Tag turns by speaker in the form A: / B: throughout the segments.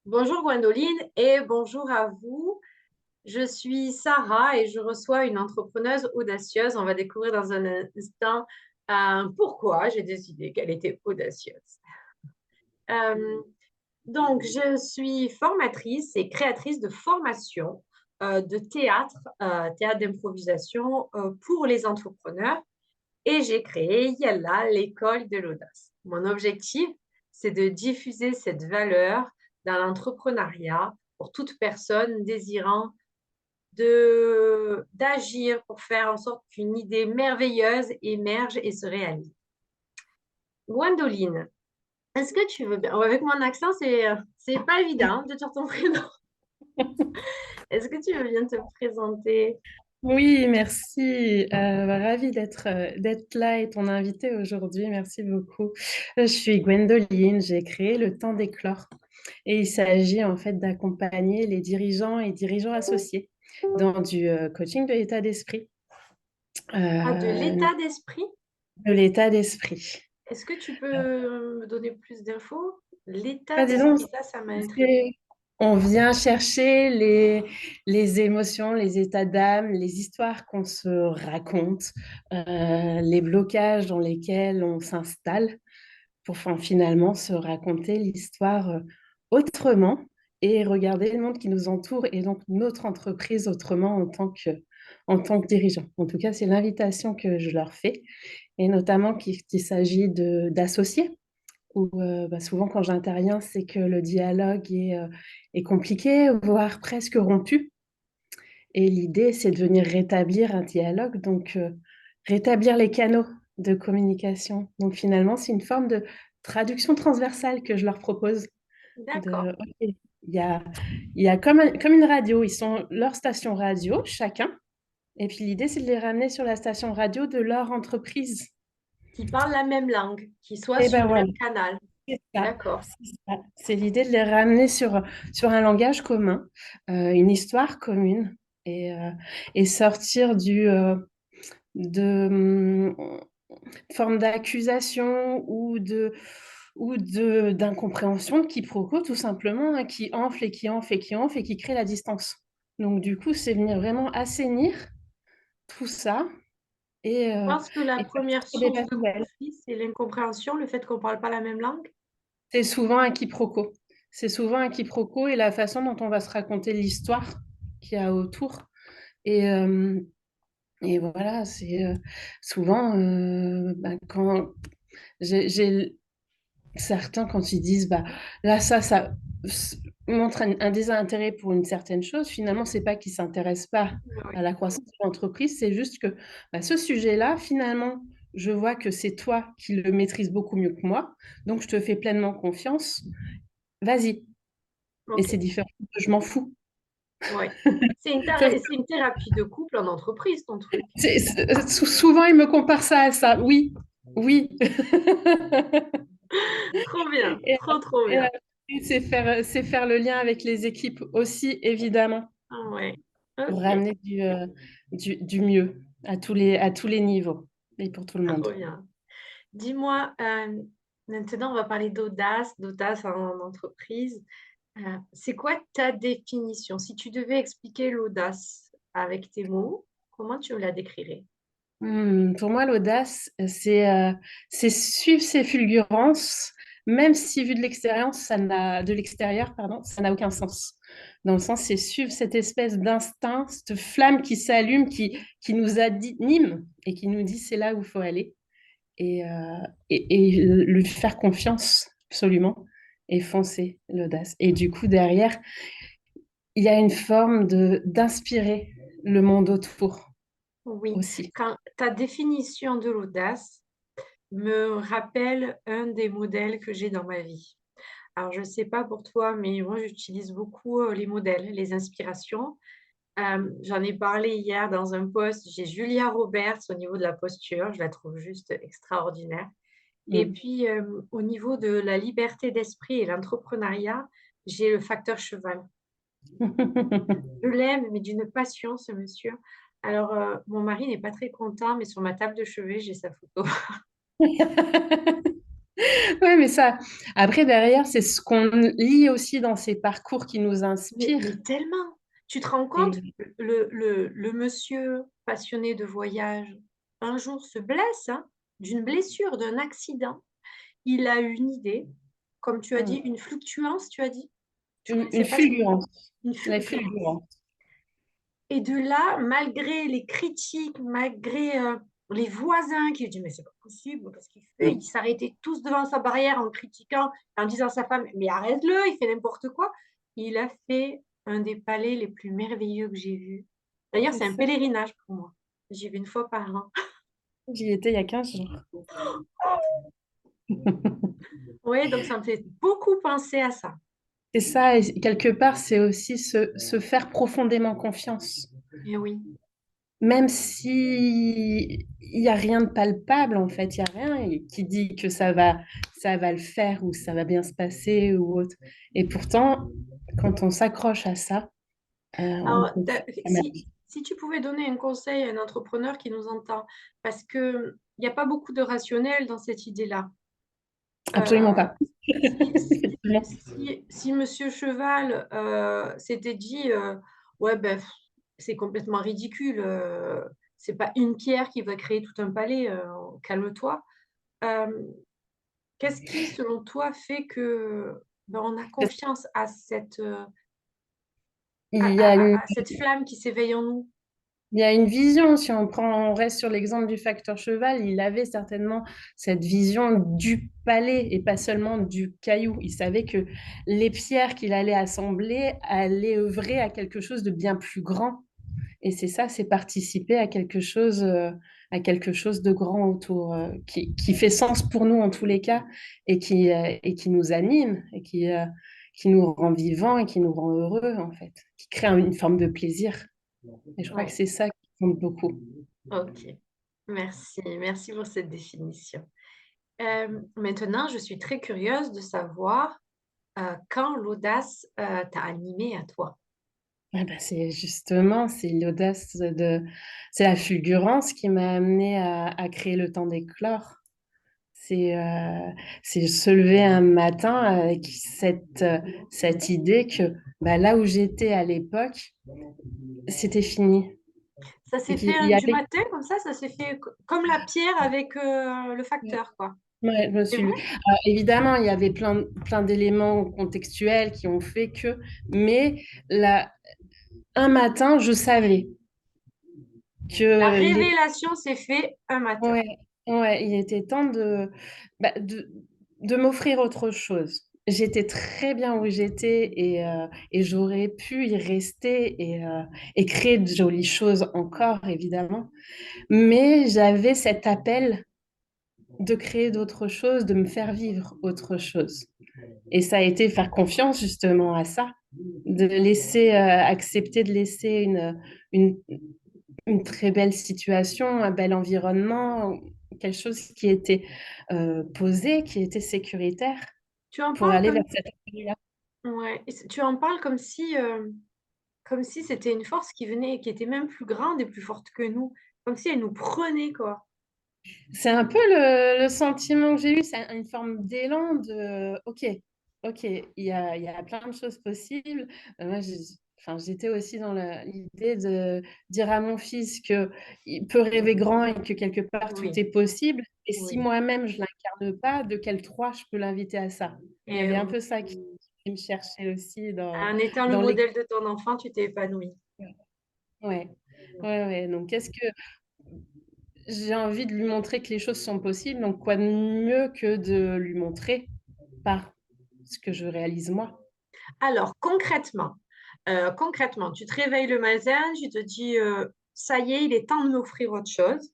A: Bonjour Gwendoline et bonjour à vous. Je suis Sarah et je reçois une entrepreneuse audacieuse. On va découvrir dans un instant pourquoi j'ai décidé qu'elle était audacieuse. Euh, donc, je suis formatrice et créatrice de formation de théâtre, théâtre d'improvisation pour les entrepreneurs. Et j'ai créé Yalla, l'école de l'audace. Mon objectif, c'est de diffuser cette valeur dans l'entrepreneuriat pour toute personne désirant d'agir pour faire en sorte qu'une idée merveilleuse émerge et se réalise. Gwendoline, est-ce que tu veux bien? Avec mon accent, c'est pas évident de dire ton prénom. Est-ce que tu veux bien te présenter?
B: Oui, merci. Ravie d'être là et ton invitée aujourd'hui. Merci beaucoup. Je suis Gwendoline. J'ai créé le Temps d'éclore et il s'agit en fait d'accompagner les dirigeants et dirigeants associés dans du coaching de l'état d'esprit.
A: Ah, de
B: Euh,
A: l'état d'esprit?
B: de l'état d'esprit.
A: Est-ce que tu peux me donner plus d'infos? L'état
B: Bah, dis donc,
A: d'esprit, ça m'intrigue.
B: c'est- on vient chercher les émotions, les états d'âme, les histoires qu'on se raconte, les blocages dans lesquels on s'installe pour finalement se raconter l'histoire autrement et regarder le monde qui nous entoure et donc notre entreprise autrement en tant que dirigeant. En tout cas, c'est l'invitation que je leur fais et notamment qu'il s'agit d'associer où souvent quand j'interviens, c'est que le dialogue est compliqué, voire presque rompu. Et l'idée, c'est de venir rétablir un dialogue, donc rétablir les canaux de communication. Donc finalement, c'est une forme de traduction transversale que je leur propose.
A: D'accord.
B: Ok, il y a comme une radio, ils sont leur station radio, chacun. Et puis l'idée, c'est de les ramener sur la station radio de leur entreprise.
A: Qui parlent la même langue, qui soient
B: Et
A: sur
B: ben
A: le
B: voilà.
A: même canal.
B: C'est ça,
A: D'accord.
B: c'est ça. C'est l'idée de les ramener sur un langage commun, une histoire commune et sortir de forme d'accusation ou d'incompréhension, de quiproquo tout simplement, hein, qui enfle et qui enfle et qui enfle et qui crée la distance. Donc du coup, c'est venir vraiment assainir tout ça et,
A: Je
B: euh,
A: pense que la
B: et partir
A: première
B: sur des
A: source
B: bases
A: de
B: nouvelles.
A: conflit, c'est l'incompréhension, le fait qu'on ne parle pas la même langue.
B: C'est souvent un quiproquo. C'est souvent un quiproquo et la façon dont on va se raconter l'histoire qu'il y a autour. Et, euh, et voilà, c'est souvent quand j'ai certains quand ils disent là montre un désintérêt pour une certaine chose, finalement c'est pas qu'ils s'intéressent pas
A: Oui.
B: à la croissance de l'entreprise, c'est juste que ce sujet-là, finalement, je vois que c'est toi qui le maîtrises beaucoup mieux que moi, donc je te fais pleinement confiance. Vas-y, et
A: Ok.
B: c'est différent. Je m'en fous.
A: Oui.
B: Sauf
A: C'est une thérapie de couple en entreprise, ton truc.
B: souvent, ils me comparent ça à ça. Oui, oui.
A: Trop bien.
B: Et,
A: Trop, trop
B: et
A: bien.
B: c'est faire le lien avec les équipes aussi, évidemment,
A: Ah ouais.
B: pour
A: Ok.
B: ramener du mieux à tous les niveaux et pour tout le monde.
A: Trop bien. Dis-moi, maintenant, on va parler d'audace en entreprise. C'est quoi ta définition? Si tu devais expliquer l'audace avec tes mots, comment tu la décrirais?
B: Pour moi, l'audace, c'est suivre ses fulgurances, même si vu de l'extérieur, pardon, ça n'a aucun sens. Dans le sens, c'est suivre cette espèce d'instinct, cette flamme qui s'allume, qui nous anime et qui nous dit c'est là où il faut aller. Et lui faire confiance, absolument, et foncer l'audace. Et du coup, derrière, il y a une forme d'inspirer le monde autour
A: Oui,
B: aussi.
A: quand ta définition de l'audace me rappelle un des modèles que j'ai dans ma vie. Alors, je ne sais pas pour toi, mais moi, j'utilise beaucoup les modèles, les inspirations. J'en ai parlé hier dans un post. J'ai Julia Roberts au niveau de la posture. Je la trouve juste extraordinaire. Et
B: Mm.
A: puis, au niveau de la liberté d'esprit et l'entrepreneuriat, j'ai le facteur cheval. Je l'aime, mais d'une passion, ce monsieur. Alors, mon mari n'est pas très content, mais sur ma table de chevet, j'ai sa photo.
B: Ouais, mais ça, après, derrière, c'est ce qu'on lit aussi dans ces parcours qui nous inspirent.
A: Mais tellement, tu te rends compte,
B: Et,
A: le monsieur passionné de voyage, un jour se blesse hein, d'une blessure, d'un accident. Il a une idée, comme tu as dit, une fluctuance, tu as dit. Je ne
B: une
A: connaissais pas ce mot.
B: fulgurance.
A: Une
B: La
A: fulgurance.
B: fulgurance.
A: Et de là, malgré les critiques, malgré les voisins qui disent, mais c'est pas possible, parce qu'il fait, ils s'arrêtaient tous devant sa barrière en le critiquant, en disant à sa femme, mais arrête-le, il fait n'importe quoi. Il a fait un des palais les plus merveilleux que j'ai vus. D'ailleurs,
B: C'est
A: c'est un
B: ça.
A: pèlerinage pour moi. J'y vais une fois par an.
B: J'y étais il y a 15 jours.
A: Oui, donc ça me fait beaucoup penser à ça.
B: C'est ça, et quelque part, c'est aussi se faire profondément confiance.
A: Et oui.
B: Même si il n'y a rien de palpable, en fait, il n'y a rien qui dit que ça va le faire ou ça va bien se passer ou autre. Et pourtant, quand on s'accroche à ça, on
A: Alors,
B: peut faire pas mal.
A: si tu pouvais donner un conseil à un entrepreneur qui nous entend, parce qu'il n'y a pas beaucoup de rationnel dans cette idée-là.
B: Absolument
A: Euh,
B: pas. Effectivement.
A: si Monsieur Cheval s'était dit ouais ben c'est complètement ridicule, c'est pas une pierre qui va créer tout un palais, calme-toi. Euh, Qu'est-ce qui, selon toi, fait que ben, on a confiance
B: Il y a une,
A: à cette flamme qui s'éveille en nous?
B: il y a une vision, si on reste sur l'exemple du facteur cheval, il avait certainement cette vision du palais et pas seulement du caillou. Il savait que les pierres qu'il allait assembler allaient œuvrer à quelque chose de bien plus grand. Et c'est ça, c'est participer à quelque chose de grand autour, qui fait sens pour nous en tous les cas et qui nous anime qui nous rend vivants et qui nous rend heureux en fait, qui crée une forme de plaisir. Et je crois que
A: Oui,
B: c'est ça qui compte beaucoup.
A: ok. Merci, merci pour cette définition. Maintenant, je suis très curieuse de savoir quand l'audace t'a animé à toi.
B: Ah bah, c'est l'audace c'est la fulgurance qui m'a amené à créer le temps d'éclore. C'est se lever un matin avec cette idée que bah, là où j'étais à l'époque, c'était fini.
A: Ça
B: Et
A: s'est fait
B: qu'il y
A: du
B: avait,
A: matin comme ça s'est fait comme la pierre avec le
B: ouais,
A: facteur, quoi.
B: je me
A: C'est
B: suis
A: vrai?
B: Alors, évidemment, il y avait plein d'éléments contextuels qui ont fait que, mais là, un matin, je savais
A: La
B: que
A: révélation s'est faite un matin.
B: ouais, ouais, il était temps bah, de m'offrir autre chose. J'étais très bien où j'étais et j'aurais pu y rester et créer de jolies choses encore, évidemment. Mais j'avais cet appel de créer d'autres choses, de me faire vivre autre chose. Et ça a été faire confiance justement à ça, de laisser, accepter de laisser une, une très belle situation, un bel environnement, quelque chose qui était posé, qui était sécuritaire
A: Tu en
B: pour
A: parles
B: aller vers
A: comme,
B: cette là.
A: ouais, tu en parles comme si c'était une force qui venait, qui était même plus grande et plus forte que nous, comme si elle nous prenait, quoi.
B: C'est un peu le sentiment que j'ai eu, c'est une forme d'élan de OK, OK, il y a plein de choses possibles. Moi, enfin, j'étais aussi dans l'idée de dire à mon fils que il peut rêver grand et que quelque part tout
A: Oui,
B: est possible. Et si
A: oui.
B: moi-même je l'incarne pas, de quel droit je peux l'inviter à ça? Il y
A: Et
B: avait un peu ça qui me cherchait aussi
A: en étant le
B: dans les.
A: modèle de ton enfant, tu t'es épanoui.
B: Ouais, ouais, ouais. Donc, qu'est-ce que j'ai envie de lui montrer que les choses sont possibles, donc quoi de mieux que de lui montrer par ce que je réalise moi.
A: Alors, concrètement, tu te réveilles le matin, tu te dis, ça y est, il est temps de m'offrir autre chose.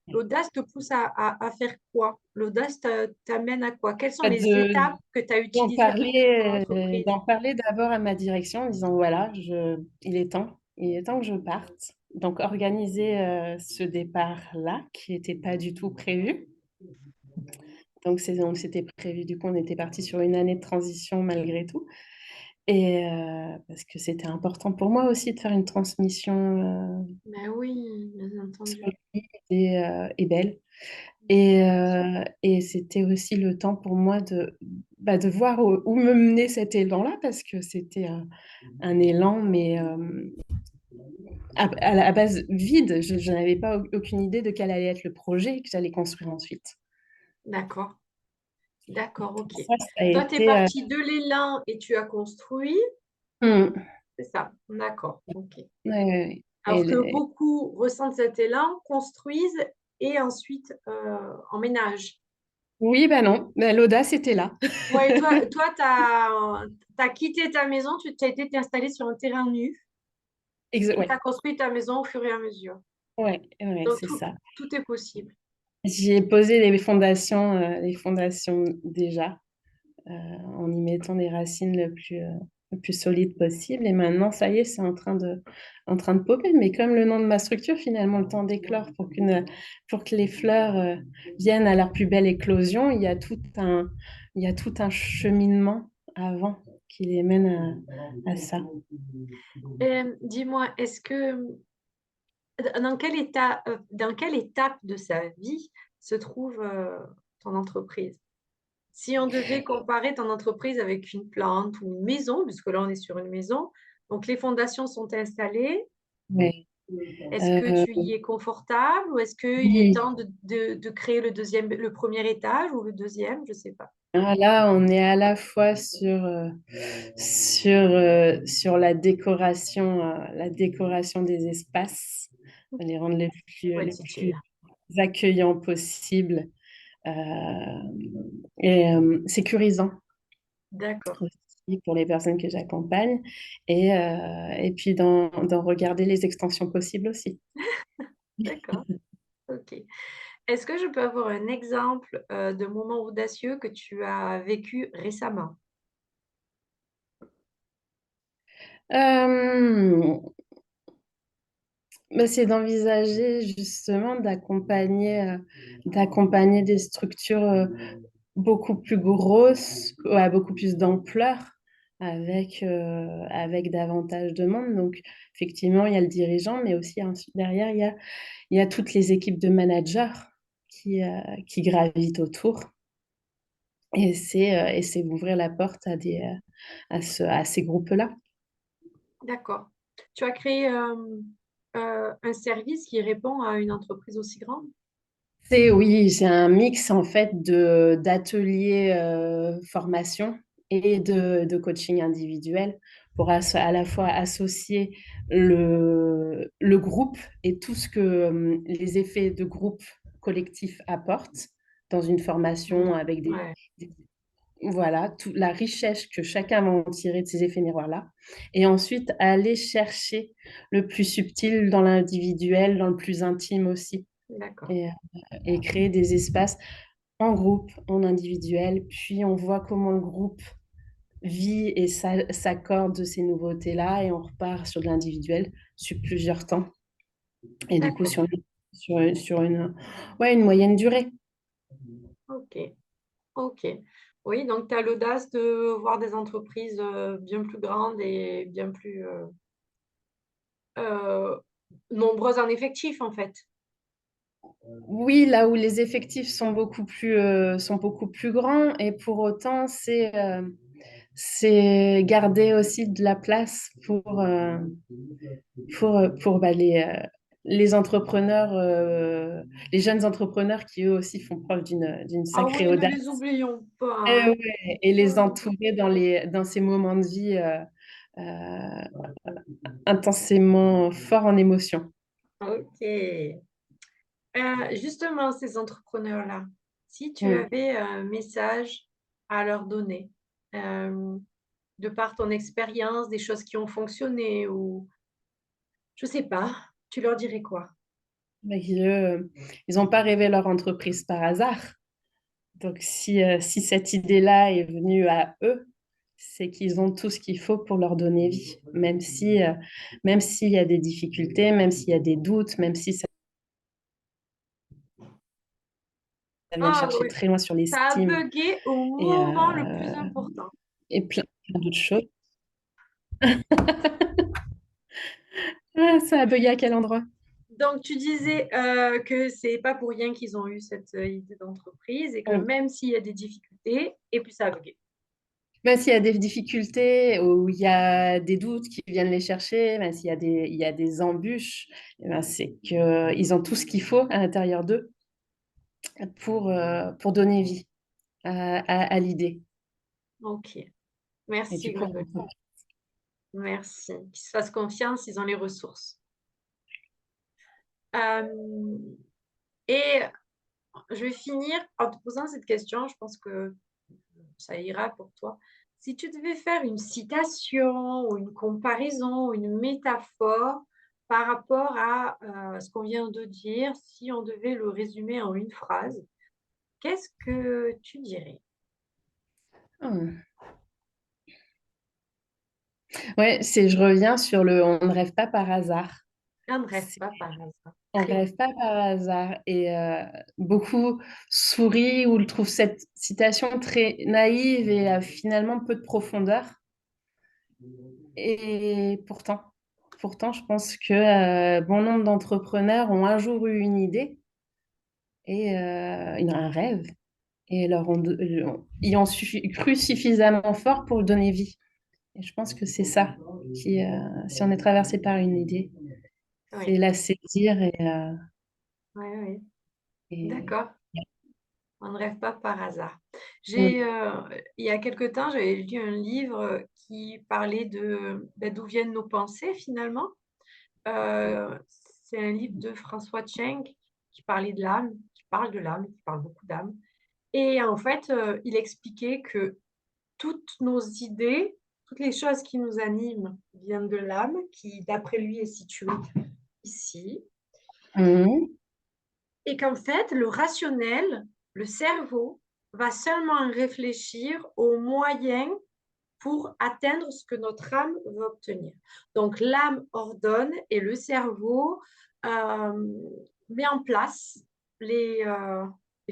A: L'audace te pousse à faire quoi? L'audace t'amène à quoi? Quelles sont les
B: De,
A: étapes que tu as utilisées pour créer ton entreprise?
B: d'en parler d'abord à ma direction en disant voilà, il est temps que je parte. Donc organiser ce départ-là qui n'était pas du tout prévu. Donc c'était prévu, du coup on était parti sur une année de transition malgré tout. Et parce que c'était important pour moi aussi de faire une transmission
A: Ben oui, bien entendu.
B: solide et belle. Et c'était aussi le temps pour moi de voir où me menait cet élan-là, parce que c'était un élan, mais à la base vide. Je n'avais pas aucune idée de quel allait être le projet que j'allais construire ensuite.
A: D'accord, d'accord, ok.
B: Ça a
A: Toi, tu es
B: été...
A: parti de l'élan et tu as construit,
B: hmm,
A: c'est ça, d'accord, ok.
B: ouais, ouais.
A: Alors que beaucoup ressentent cet élan, construisent et ensuite emménagent.
B: Oui, ben non, ben, l'audace était là.
A: Ouais, toi, tu as quitté ta maison, tu t'as été t'installer sur un terrain nu et tu
B: Ouais,
A: as construit ta maison au fur et à mesure.
B: ouais, ouais,
A: Donc,
B: c'est ça.
A: tout est possible.
B: J'ai posé les fondations déjà, en y mettant des racines le plus solides possible. Et maintenant, ça y est, c'est en train de popper. Mais comme le nom de ma structure, finalement, le temps d'éclore pour que les fleurs viennent à leur plus belle éclosion, il y a tout un cheminement avant qui les mène à ça.
A: Dis-moi, est-ce que dans quelle étape de sa vie se trouve ton entreprise? Si on devait comparer ton entreprise avec une plante ou une maison, puisque là on est sur une maison, donc les fondations sont installées,
B: Ouais.
A: est-ce que
B: Euh,
A: tu y es confortable ou est-ce qu'il est
B: oui.
A: temps de créer le premier étage ou le deuxième? Je ne sais pas.
B: Ah, là, on est à la fois sur la décoration des espaces, les rendre les
A: Ouais,
B: plus
A: utile.
B: accueillants possibles et sécurisants
A: D'accord,
B: aussi pour les personnes que j'accompagne. Et puis d'en regarder les extensions possibles aussi.
A: d'accord, ok. Est-ce que je peux avoir un exemple de moment audacieux que tu as vécu récemment?
B: Euh, c'est d'envisager justement d'accompagner des structures beaucoup plus grosses, ouais, beaucoup plus d'ampleur, avec davantage de monde. Donc, effectivement, il y a le dirigeant, mais aussi ensuite, derrière, il y a toutes les équipes de managers qui gravitent autour. Et c'est ouvrir la porte à ces groupes-là.
A: D'accord. Tu as créé un service qui répond à une entreprise aussi grande?
B: Oui, c'est un mix en fait d'ateliers formation et de coaching individuel pour à la fois associer le groupe et tout ce que les effets de groupe collectif apportent dans une formation avec
A: Ouais,
B: voilà, toute la richesse que chacun va en tirer de ces effets miroirs-là. Et ensuite, aller chercher le plus subtil dans l'individuel, dans le plus intime aussi.
A: d'accord.
B: Et, et créer des espaces en groupe, en individuel, puis on voit comment le groupe vit et s'accorde de ces nouveautés-là, et on repart sur de l'individuel sur plusieurs temps, et du coup
A: D'accord.
B: sur ouais, une moyenne durée.
A: Ok. Ok. Oui, donc tu as l'audace de voir des entreprises bien plus grandes et bien plus euh, nombreuses en effectifs, en fait.
B: Oui, là où les effectifs sont beaucoup plus grands, et pour autant, c'est garder aussi de la place pour les entrepreneurs, les jeunes entrepreneurs qui eux aussi font preuve d'une
A: Ah
B: sacrée
A: oui, ne
B: audace.
A: les oublions pas, hein.
B: Et les
A: Ouais.
B: entourer dans ces moments de vie euh, intensément forts en émotion.
A: Ok. Justement, ces entrepreneurs-là, si tu
B: Mm.
A: avais un message à leur donner, euh, de par ton expérience, des choses qui ont fonctionné ou je sais pas, tu leur dirais quoi?
B: Ils n'ont pas rêvé leur entreprise par hasard. Donc, si cette idée-là est venue à eux, c'est qu'ils ont tout ce qu'il faut pour leur donner vie, même s'il y a des difficultés, même s'il y a des doutes, même si ça vient
A: Ah
B: chercher
A: oui,
B: très loin sur
A: ça a
B: l'estime
A: bugué au
B: et,
A: moment le plus important.
B: plein d'autres choses. Ah, ça a bugué à quel endroit?
A: Donc, tu disais que c'est pas pour rien qu'ils ont eu cette idée d'entreprise et que
B: Oui.
A: même s'il y a des difficultés, et puis ça a bugué.
B: Même s'il y a des difficultés ou il y a des doutes qui viennent les chercher, même s'il y a il y a des embûches, eh ben, c'est qu'ils ont tout ce qu'il faut à l'intérieur d'eux pour donner vie à l'idée.
A: Ok.
B: Et
A: Merci,
B: du coup,
A: Gwendoline. Merci. Qu'ils se fassent confiance, ils ont les ressources. Euh, et je vais finir en te posant cette question. Je pense que ça ira pour toi. Si tu devais faire une citation ou une comparaison ou une métaphore par rapport à ce qu'on vient de dire, si on devait le résumer en une phrase, qu'est-ce que tu dirais?
B: hmm. Ouais, je reviens sur on ne rêve pas par hasard.
A: On ne rêve
B: C'est-
A: pas par hasard.
B: On
A: Très bien.
B: rêve pas par hasard. Et beaucoup sourient ou trouvent cette citation très naïve et finalement peu de profondeur. Et pourtant, je pense que bon nombre d'entrepreneurs ont un jour eu une idée et ils ont un rêve et ils ont cru suffisamment fort pour le donner vie. Et je pense que c'est ça si on est traversé par une idée, c'est
A: Oui,
B: la saisir
A: oui, oui.
B: et-
A: D'accord. On ne rêve pas par hasard.
B: oui.
A: Il y a quelque temps, j'avais lu un livre qui parlait d'où viennent nos pensées finalement. Euh, c'est un livre de François Tschenk qui parlait de l'âme, qui parle de l'âme, qui parle beaucoup d'âme. Et en fait, il expliquait que toutes nos idées, toutes les choses qui nous animent viennent de l'âme, qui d'après lui est située ici.
B: Mhm.
A: Et qu'en fait, le rationnel, le cerveau, va seulement réfléchir aux moyens pour atteindre ce que notre âme veut obtenir. Donc l'âme ordonne et le cerveau euh, met en place les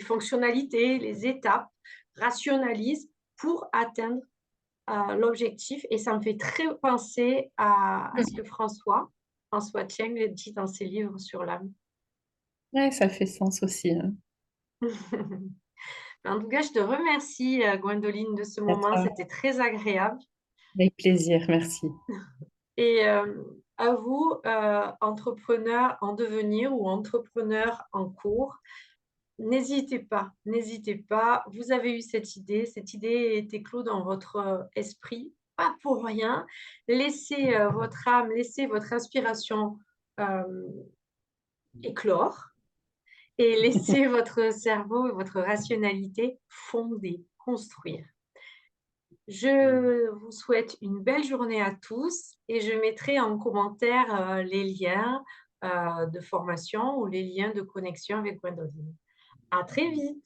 A: fonctionnalités, les étapes, rationalise pour atteindre l'objectif. Et ça me fait très penser à ce que François Tcheng dit dans ses livres sur l'âme.
B: Ouais, ça fait sens aussi, hein.
A: En tout cas, je te remercie, Gwendoline, de ce
B: À
A: moment.
B: toi.
A: C'était très agréable.
B: Avec plaisir, merci.
A: Et à vous, entrepreneurs en devenir ou entrepreneurs en cours, n'hésitez pas. Vous avez eu cette idée était clos dans votre esprit, pas pour rien. Laissez votre âme, laissez votre inspiration euh, éclore et laissez votre cerveau et votre rationalité fonder, construire. Je vous souhaite une belle journée à tous et je mettrai en commentaire les liens de formation ou les liens de connexion avec Gwendoline. À très vite!